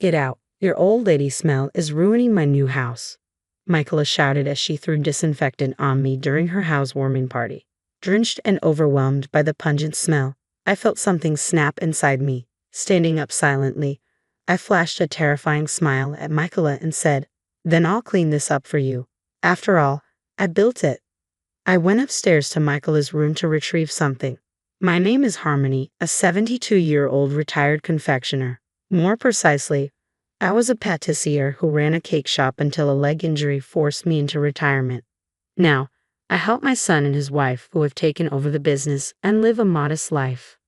Get out. Your old lady smell is ruining my new house, Michaela shouted as she threw disinfectant on me during her housewarming party. Drenched and overwhelmed by the pungent smell, I felt something snap inside me. Standing up silently, I flashed a terrifying smile at Michaela and said, "Then I'll clean this up for you. After all, I built it." I went upstairs to Michaela's room to retrieve something. My name is Harmony, a 72-year-old retired confectioner. More precisely, I was a patissier who ran a cake shop until a leg injury forced me into retirement. Now, I help my son and his wife who have taken over the business and live a modest life.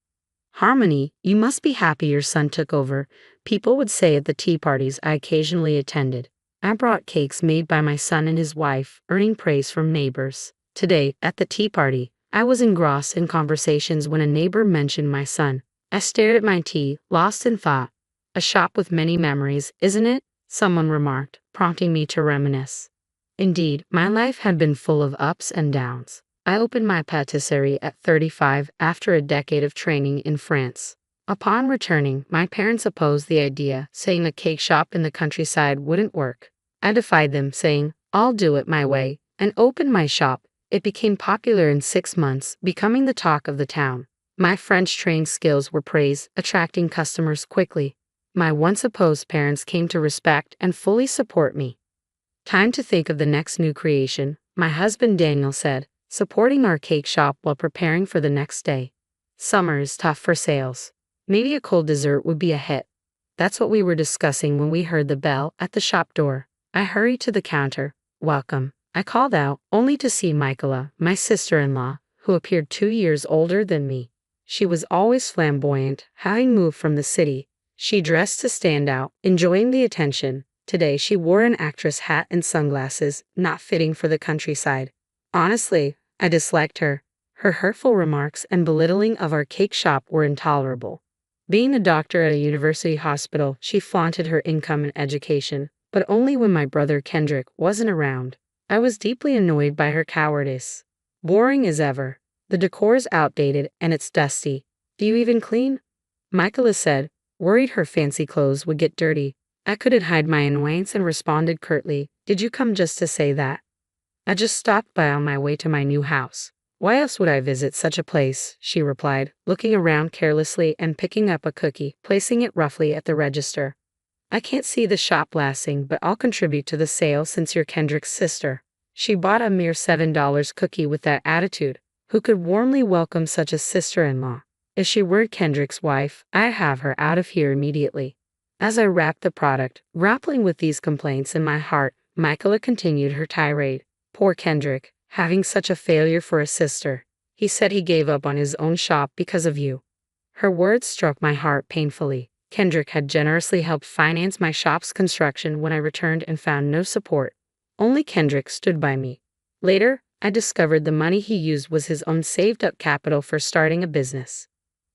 Harmony, you must be happy your son took over, people would say at the tea parties I occasionally attended. I brought cakes made by my son and his wife, earning praise from neighbors. Today, at the tea party, I was engrossed in conversations when a neighbor mentioned my son. I stared at my tea, lost in thought. "A shop with many memories, isn't it?" someone remarked, prompting me to reminisce. Indeed, my life had been full of ups and downs. I opened my patisserie at 35 after a decade of training in France. Upon returning, my parents opposed the idea, saying a cake shop in the countryside wouldn't work. I defied them, saying, "I'll do it my way," and opened my shop. It became popular in 6 months, becoming the talk of the town. My French trained skills were praised, attracting customers quickly. My once opposed parents came to respect and fully support me. "Time to think of the next new creation," my husband Daniel said, supporting our cake shop while preparing for the next day. "Summer is tough for sales. Maybe a cold dessert would be a hit." That's what we were discussing when we heard the bell at the shop door. I hurried to the counter. "Welcome," I called out, only to see Michaela, my sister-in-law, who appeared 2 years older than me. She was always flamboyant, having moved from the city. She dressed to stand out, enjoying the attention. Today she wore an actress hat and sunglasses, not fitting for the countryside. Honestly, I disliked her. Her hurtful remarks and belittling of our cake shop were intolerable. Being a doctor at a university hospital, she flaunted her income and education, but only when my brother Kendrick wasn't around. I was deeply annoyed by her cowardice. Boring as ever. "The decor's outdated and it's dusty. Do you even clean?" Michaela said, worried her fancy clothes would get dirty. I couldn't hide my annoyance and responded curtly, "Did you come just to say that?" "I just stopped by on my way to my new house. Why else would I visit such a place?" she replied, looking around carelessly and picking up a cookie, placing it roughly at the register. "I can't see the shop lasting, but I'll contribute to the sale since you're Kendrick's sister." She bought a mere $7 cookie with that attitude. Who could warmly welcome such a sister-in-law? If she were Kendrick's wife, I'd have her out of here immediately. As I wrapped the product, grappling with these complaints in my heart, Michaela continued her tirade. "Poor Kendrick, having such a failure for a sister. He said he gave up on his own shop because of you." Her words struck my heart painfully. Kendrick had generously helped finance my shop's construction when I returned and found no support. Only Kendrick stood by me. Later, I discovered the money he used was his own saved-up capital for starting a business.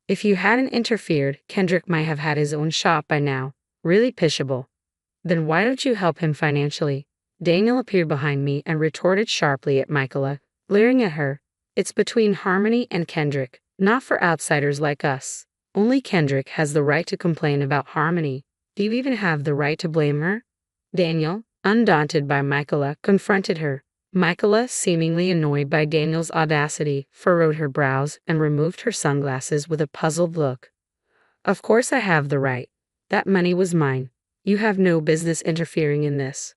If you hadn't interfered, Kendrick might have had his own shop by now. Really pishable. "Then why don't you help him financially?" Daniel appeared behind me and retorted sharply at Michaela, glaring at her. "It's between Harmony and Kendrick, not for outsiders like us. Only Kendrick has the right to complain about Harmony. Do you even have the right to blame her?" Daniel, undaunted by Michaela, confronted her. Michaela, seemingly annoyed by Daniel's audacity, furrowed her brows and removed her sunglasses with a puzzled look. "Of course I have the right. That money was mine. You have no business interfering in this.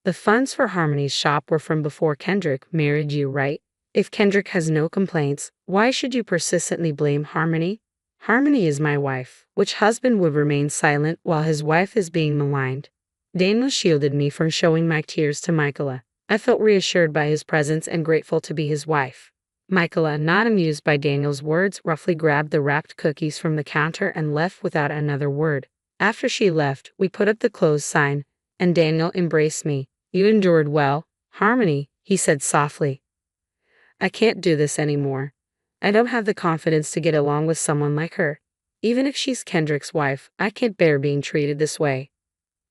The funds for Harmony's shop were from before Kendrick married you, right? If Kendrick has no complaints, why should you persistently blame Harmony? Harmony is my wife. Which husband would remain silent while his wife is being maligned?" Daniel shielded me from showing my tears to Michaela. I felt reassured by his presence and grateful to be his wife. Michaela, not amused by Daniel's words, roughly grabbed the wrapped cookies from the counter and left without another word. After she left, we put up the closed sign, and Daniel embraced me. "You endured well, Harmony," he said softly. "I can't do this anymore. I don't have the confidence to get along with someone like her. Even if she's Kendrick's wife, I can't bear being treated this way."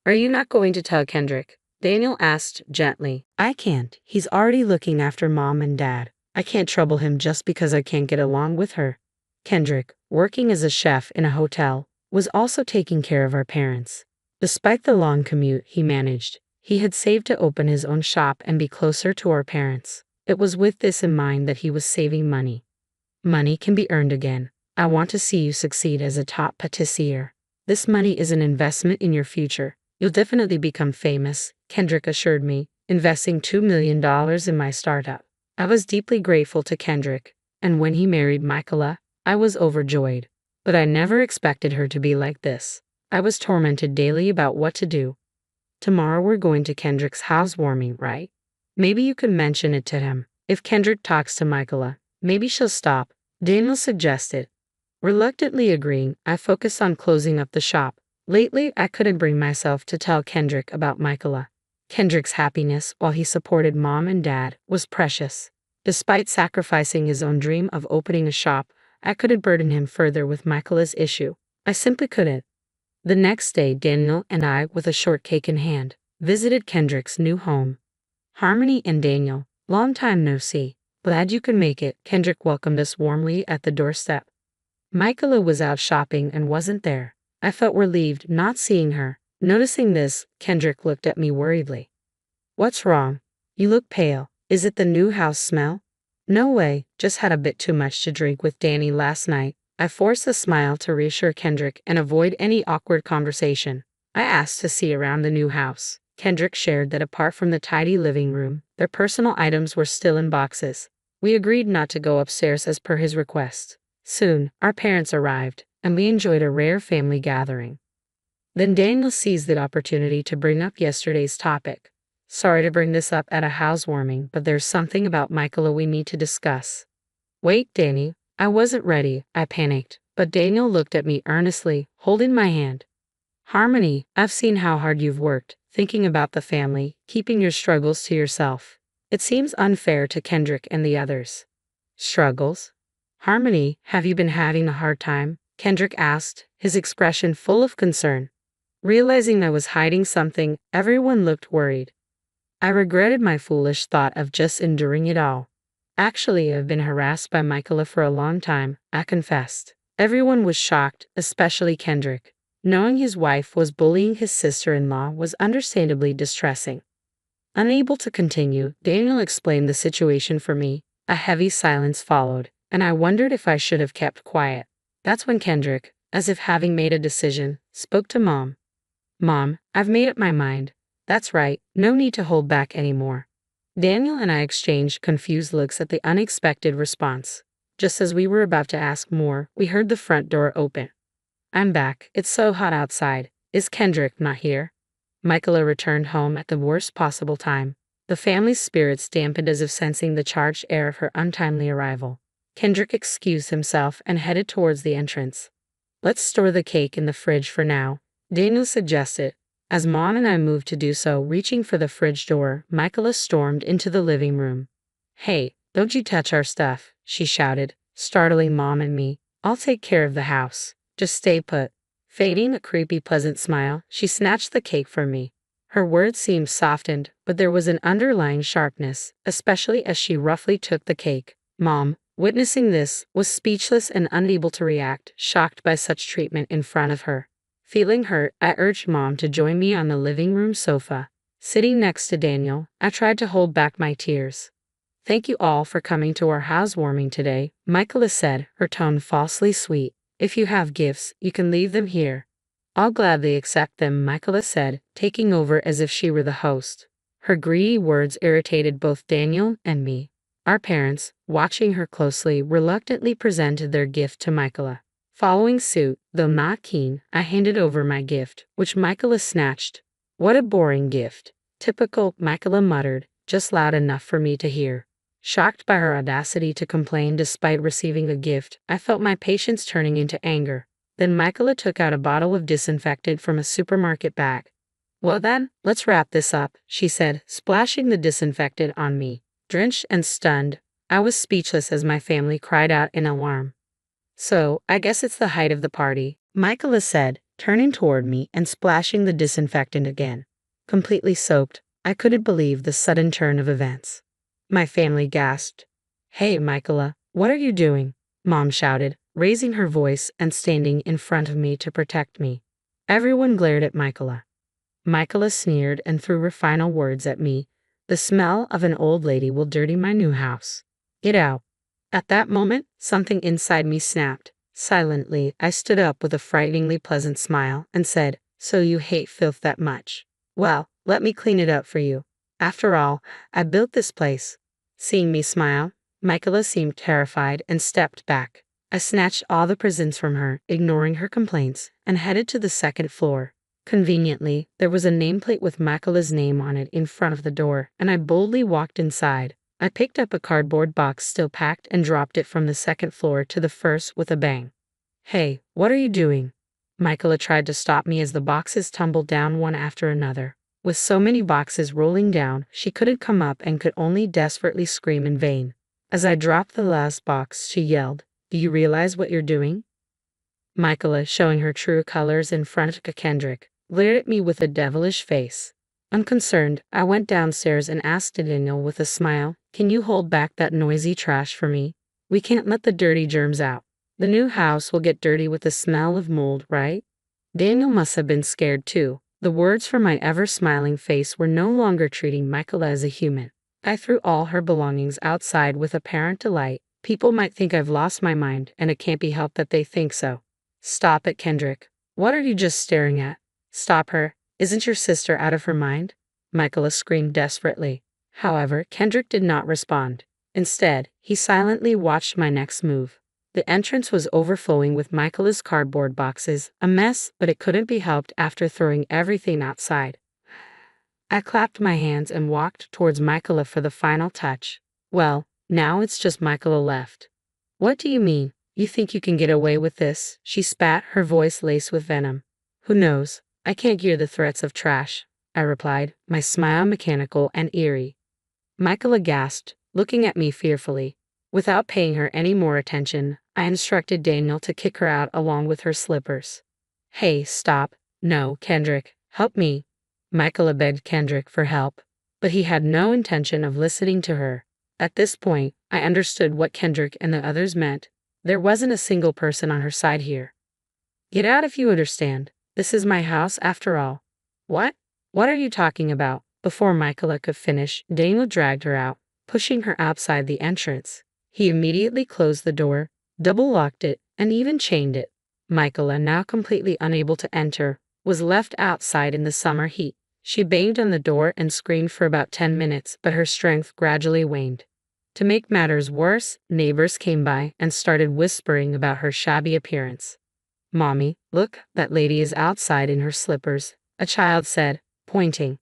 "Are you not going to tell Kendrick?" Daniel asked gently. "I can't. He's already looking after Mom and Dad. I can't trouble him just because I can't get along with her." Kendrick, working as a chef in a hotel, was also taking care of our parents. Despite the long commute he managed, he had saved to open his own shop and be closer to our parents. It was with this in mind that he was saving money. Money can be earned again. I want to see you succeed as a top patissier. This money is an investment in your future. You'll definitely become famous, Kendrick assured me, investing $2 million in my startup. I was deeply grateful to Kendrick, and when he married Michaela, I was overjoyed. But I never expected her to be like this. I was tormented daily about what to do. Tomorrow we're going to Kendrick's housewarming, right? Maybe you could mention it to him. If Kendrick talks to Michaela, maybe she'll stop, Daniel suggested. Reluctantly agreeing, I focused on closing up the shop. Lately, I couldn't bring myself to tell Kendrick about Michaela. Kendrick's happiness, while he supported mom and dad, was precious. Despite sacrificing his own dream of opening a shop, I couldn't burden him further with Michaela's issue. I simply couldn't. The next day, Daniel and I, with a shortcake in hand, visited Kendrick's new home. Harmony and Daniel, long time no see. Glad you could make it, Kendrick welcomed us warmly at the doorstep. Michaela was out shopping and wasn't there. I felt relieved not seeing her. Noticing this, Kendrick looked at me worriedly. What's wrong? You look pale. Is it the new house smell? No way, just had a bit too much to drink with Danny last night. I forced a smile to reassure Kendrick and avoid any awkward conversation. I asked to see around the new house. Kendrick shared that apart from the tidy living room, their personal items were still in boxes. We agreed not to go upstairs as per his request. Soon, our parents arrived, and we enjoyed a rare family gathering. Then Daniel seized the opportunity to bring up yesterday's topic. Sorry to bring this up at a housewarming, but there's something about Michaela we need to discuss. Wait, Danny. I wasn't ready, I panicked, but Daniel looked at me earnestly, holding my hand. Harmony, I've seen how hard you've worked, thinking about the family, keeping your struggles to yourself. It seems unfair to Kendrick and the others. Struggles? Harmony, have you been having a hard time? Kendrick asked, his expression full of concern. Realizing I was hiding something, everyone looked worried. I regretted my foolish thought of just enduring it all. Actually, I've been harassed by Michaela for a long time, I confessed. Everyone was shocked, especially Kendrick. Knowing his wife was bullying his sister-in-law was understandably distressing. Unable to continue, Daniel explained the situation for me. A heavy silence followed, and I wondered if I should have kept quiet. That's when Kendrick, as if having made a decision, spoke to Mom. Mom, I've made up my mind. That's right, no need to hold back anymore. Daniel and I exchanged confused looks at the unexpected response. Just as we were about to ask more, we heard the front door open. I'm back. It's so hot outside. Is Kendrick not here? Michaela returned home at the worst possible time. The family's spirits dampened as if sensing the charged air of her untimely arrival. Kendrick excused himself and headed towards the entrance. Let's store the cake in the fridge for now, Daniel suggested. As Mom and I moved to do so, reaching for the fridge door, Michaela stormed into the living room. Hey, don't you touch our stuff, she shouted, startling Mom and me. I'll take care of the house. Just stay put. Fading a creepy pleasant smile, she snatched the cake from me. Her words seemed softened, but there was an underlying sharpness, especially as she roughly took the cake. Mom, witnessing this, was speechless and unable to react, shocked by such treatment in front of her. Feeling hurt, I urged Mom to join me on the living room sofa. Sitting next to Daniel, I tried to hold back my tears. Thank you all for coming to our housewarming today, Michaela said, her tone falsely sweet. If you have gifts, you can leave them here. I'll gladly accept them, Michaela said, taking over as if she were the host. Her greedy words irritated both Daniel and me. Our parents, watching her closely, reluctantly presented their gift to Michaela. Following suit, though not keen, I handed over my gift, which Michaela snatched. What a boring gift. Typical, Michaela muttered, just loud enough for me to hear. Shocked by her audacity to complain despite receiving a gift, I felt my patience turning into anger. Then Michaela took out a bottle of disinfectant from a supermarket bag. Well then, let's wrap this up, she said, splashing the disinfectant on me. Drenched and stunned, I was speechless as my family cried out in alarm. So, I guess it's the height of the party, Michaela said, turning toward me and splashing the disinfectant again. Completely soaked, I couldn't believe the sudden turn of events. My family gasped. Hey, Michaela, what are you doing? Mom shouted, raising her voice and standing in front of me to protect me. Everyone glared at Michaela. Michaela sneered and threw her final words at me. The smell of an old lady will dirty my new house. Get out. At that moment, something inside me snapped. Silently, I stood up with a frighteningly pleasant smile and said, "So you hate filth that much? Well, let me clean it up for you. After all, I built this place." Seeing me smile, Michaela seemed terrified and stepped back. I snatched all the presents from her, ignoring her complaints, and headed to the second floor. Conveniently, there was a nameplate with Michaela's name on it in front of the door, and I boldly walked inside. I picked up a cardboard box still packed and dropped it from the second floor to the first with a bang. "Hey, what are you doing?" Michaela tried to stop me as the boxes tumbled down one after another. With so many boxes rolling down, she couldn't come up and could only desperately scream in vain. As I dropped the last box, she yelled, "Do you realize what you're doing?" Michaela, showing her true colors in front of Kendrick, glared at me with a devilish face. Unconcerned, I went downstairs and asked Daniel with a smile, "Can you hold back that noisy trash for me? We can't let the dirty germs out. The new house will get dirty with the smell of mold, right?" Daniel must have been scared too. The words from my ever-smiling face were no longer treating Michaela as a human. I threw all her belongings outside with apparent delight. People might think I've lost my mind, and it can't be helped that they think so. "Stop it, Kendrick. What are you just staring at? Stop her. Isn't your sister out of her mind?" Michaela screamed desperately. However, Kendrick did not respond. Instead, he silently watched my next move. The entrance was overflowing with Michaela's cardboard boxes, a mess, but it couldn't be helped after throwing everything outside. I clapped my hands and walked towards Michaela for the final touch. "Well, now it's just Michaela left." "What do you mean? You think you can get away with this?" She spat, her voice laced with venom. "Who knows? I can't hear the threats of trash," I replied, my smile mechanical and eerie. Michaela gasped, looking at me fearfully. Without paying her any more attention, I instructed Daniel to kick her out along with her slippers. "Hey, stop. No, Kendrick, help me." Michaela begged Kendrick for help, but he had no intention of listening to her. At this point, I understood what Kendrick and the others meant. There wasn't a single person on her side here. "Get out if you understand. This is my house after all." "What? What are you talking about?" Before Michaela could finish, Daniel dragged her out, pushing her outside the entrance. He immediately closed the door, double-locked it, and even chained it. Michaela, now completely unable to enter, was left outside in the summer heat. She banged on the door and screamed for about 10 minutes, but her strength gradually waned. To make matters worse, neighbors came by and started whispering about her shabby appearance. "Mommy, look, that lady is outside in her slippers," a child said, pointing.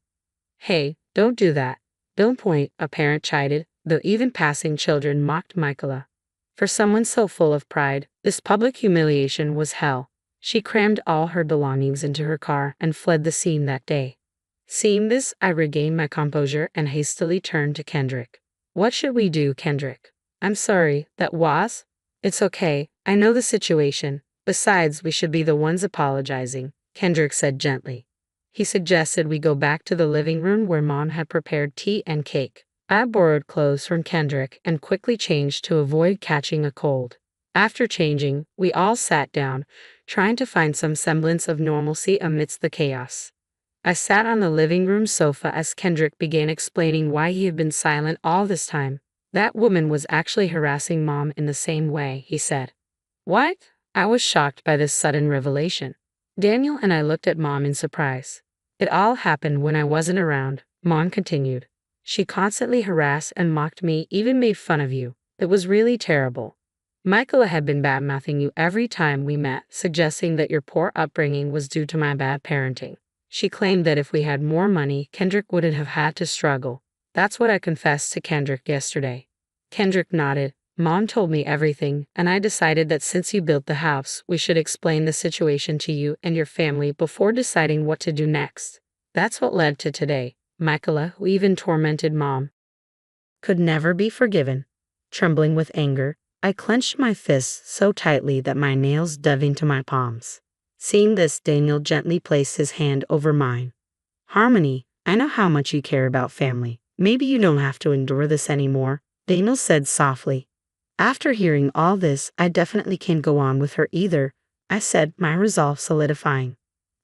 "Hey, don't do that. Don't point," a parent chided, though even passing children mocked Michaela. For someone so full of pride, this public humiliation was hell. She crammed all her belongings into her car and fled the scene that day. Seeing this, I regained my composure and hastily turned to Kendrick. "What should we do, Kendrick?" "I'm sorry, that was?" "It's okay, I know the situation. Besides, we should be the ones apologizing," Kendrick said gently. He suggested we go back to the living room where Mom had prepared tea and cake. I borrowed clothes from Kendrick and quickly changed to avoid catching a cold. After changing, we all sat down, trying to find some semblance of normalcy amidst the chaos. I sat on the living room sofa as Kendrick began explaining why he had been silent all this time. "That woman was actually harassing Mom in the same way," he said. "What?" I was shocked by this sudden revelation. Daniel and I looked at Mom in surprise. "It all happened when I wasn't around," Mom continued. "She constantly harassed and mocked me, even made fun of you. It was really terrible. Michaela had been bad-mouthing you every time we met, suggesting that your poor upbringing was due to my bad parenting. She claimed that if we had more money, Kendrick wouldn't have had to struggle. That's what I confessed to Kendrick yesterday." Kendrick nodded. "Mom told me everything, and I decided that since you built the house, we should explain the situation to you and your family before deciding what to do next. That's what led to today." Michaela, who even tormented Mom, could never be forgiven. Trembling with anger, I clenched my fists so tightly that my nails dug into my palms. Seeing this, Daniel gently placed his hand over mine. "Harmony, I know how much you care about family. Maybe you don't have to endure this anymore," Daniel said softly. "After hearing all this, I definitely can't go on with her either," I said, my resolve solidifying.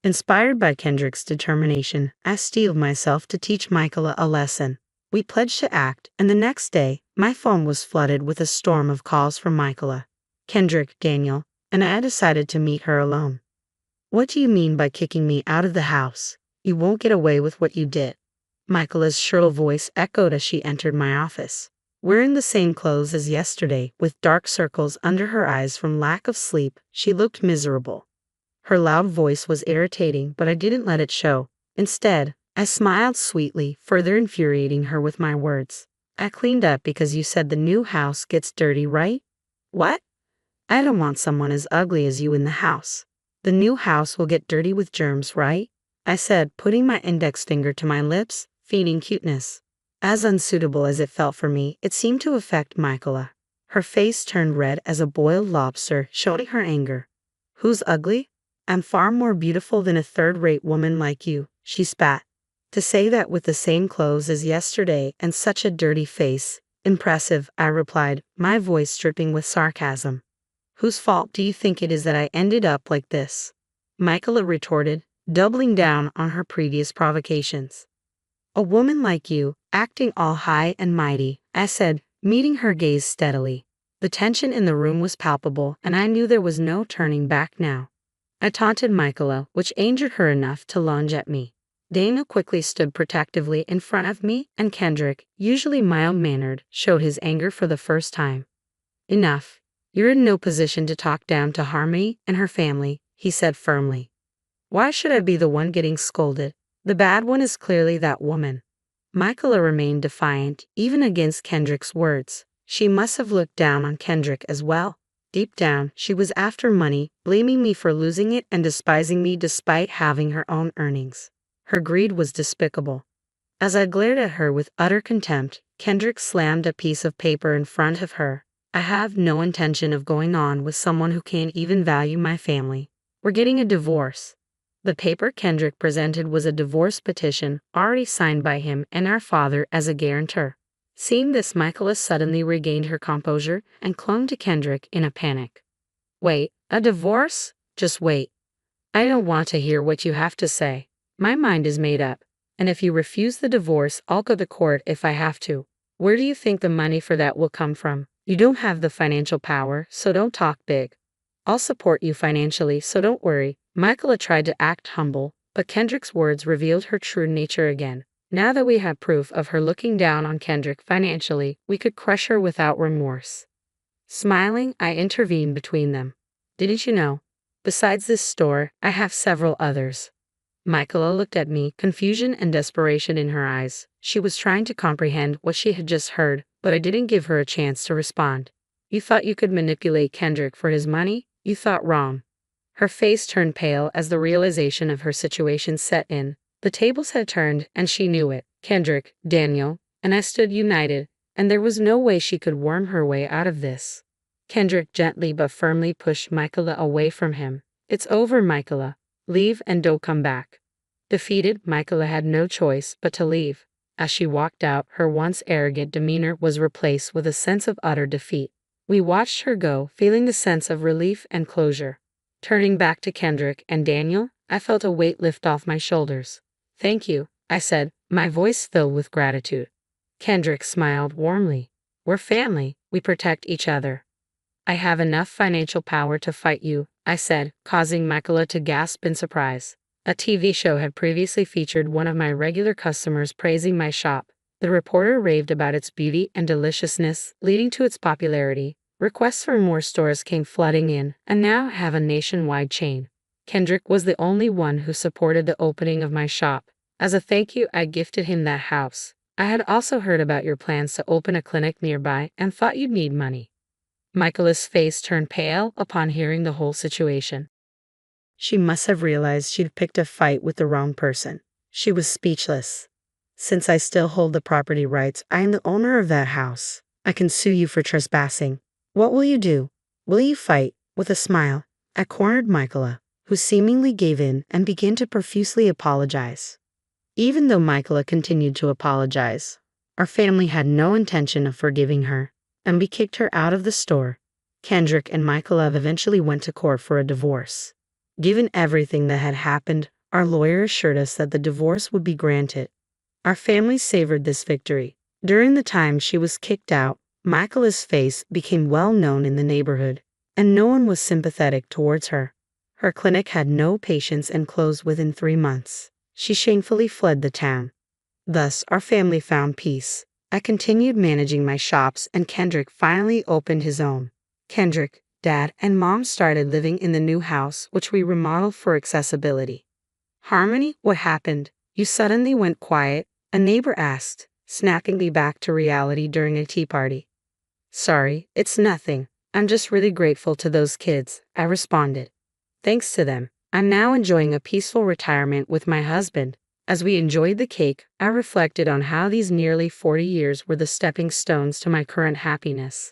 Inspired by Kendrick's determination, I steeled myself to teach Michaela a lesson. We pledged to act, and the next day, my phone was flooded with a storm of calls from Michaela, Kendrick, Daniel, and I decided to meet her alone. What do you mean by kicking me out of the house? You won't get away with what you did. Michaela's shrill voice echoed as she entered my office. Wearing the same clothes as yesterday, with dark circles under her eyes from lack of sleep, she looked miserable. Her loud voice was irritating, but I didn't let it show. Instead, I smiled sweetly, further infuriating her with my words. I cleaned up because you said the new house gets dirty, right? What? I don't want someone as ugly as you in the house. The new house will get dirty with germs, right? I said, putting my index finger to my lips, feigning cuteness. As unsuitable as it felt for me, it seemed to affect Michaela. Her face turned red as a boiled lobster, showing her anger. Who's ugly? I'm far more beautiful than a third-rate woman like you, she spat. To say that with the same clothes as yesterday and such a dirty face. Impressive, I replied, my voice dripping with sarcasm. Whose fault do you think it is that I ended up like this? Michaela retorted, doubling down on her previous provocations. A woman like you, acting all high and mighty, I said, meeting her gaze steadily. The tension in the room was palpable, and I knew there was no turning back now. I taunted Michaela, which angered her enough to lunge at me. Daniel quickly stood protectively in front of me, and Kendrick, usually mild-mannered, showed his anger for the first time. Enough. You're in no position to talk down to Harmony and her family, he said firmly. Why should I be the one getting scolded? The bad one is clearly that woman. Michaela remained defiant, even against Kendrick's words. She must have looked down on Kendrick as well. Deep down, she was after money, blaming me for losing it and despising me despite having her own earnings. Her greed was despicable. As I glared at her with utter contempt, Kendrick slammed a piece of paper in front of her. I have no intention of going on with someone who can't even value my family. We're getting a divorce. The paper Kendrick presented was a divorce petition already signed by him and our father as a guarantor. Seeing this, Michaela suddenly regained her composure and clung to Kendrick in a panic. Wait, a divorce? Just wait. I don't want to hear what you have to say. My mind is made up, and if you refuse the divorce, I'll go to court if I have to. Where do you think the money for that will come from? You don't have the financial power, so don't talk big. I'll support you financially, so don't worry. Michaela tried to act humble, but Kendrick's words revealed her true nature again. Now that we had proof of her looking down on Kendrick financially, we could crush her without remorse. Smiling, I intervened between them. Didn't you know? Besides this store, I have several others. Michaela looked at me, confusion and desperation in her eyes. She was trying to comprehend what she had just heard, but I didn't give her a chance to respond. You thought you could manipulate Kendrick for his money? You thought wrong. Her face turned pale as the realization of her situation set in. The tables had turned, and she knew it. Kendrick, Daniel, and I stood united, and there was no way she could worm her way out of this. Kendrick gently but firmly pushed Michaela away from him. It's over, Michaela. Leave and don't come back. Defeated, Michaela had no choice but to leave. As she walked out, her once arrogant demeanor was replaced with a sense of utter defeat. We watched her go, feeling the sense of relief and closure. Turning back to Kendrick and Daniel, I felt a weight lift off my shoulders. Thank you, I said, my voice filled with gratitude. Kendrick smiled warmly. We're family, we protect each other. I have enough financial power to fight you, I said, causing Michaela to gasp in surprise. A TV show had previously featured one of my regular customers praising my shop. The reporter raved about its beauty and deliciousness, leading to its popularity. Requests for more stores came flooding in, and now I have a nationwide chain. Kendrick was the only one who supported the opening of my shop. As a thank you, I gifted him that house. I had also heard about your plans to open a clinic nearby and thought you'd need money. Michaela's face turned pale upon hearing the whole situation. She must have realized she'd picked a fight with the wrong person. She was speechless. Since I still hold the property rights, I am the owner of that house. I can sue you for trespassing. What will you do? Will you fight? With a smile, I cornered Michaela, who seemingly gave in and began to profusely apologize. Even though Michaela continued to apologize, our family had no intention of forgiving her, and we kicked her out of the store. Kendrick and Michaela eventually went to court for a divorce. Given everything that had happened, Our lawyer assured us that the divorce would be granted. Our family savored this victory. During the time she was kicked out, Michaela's face became well known in the neighborhood, and no one was sympathetic towards her. Her clinic had no patients and closed within 3 months. She shamefully fled the town. Thus, our family found peace. I continued managing my shops, and Kendrick finally opened his own. Kendrick, Dad, and Mom started living in the new house, which we remodeled for accessibility. Harmony, what happened? You suddenly went quiet, a neighbor asked, snapping me back to reality during a tea party. Sorry, it's nothing. I'm just really grateful to those kids, I responded. Thanks to them, I'm now enjoying a peaceful retirement with my husband. As we enjoyed the cake, I reflected on how these nearly 40 years were the stepping stones to my current happiness.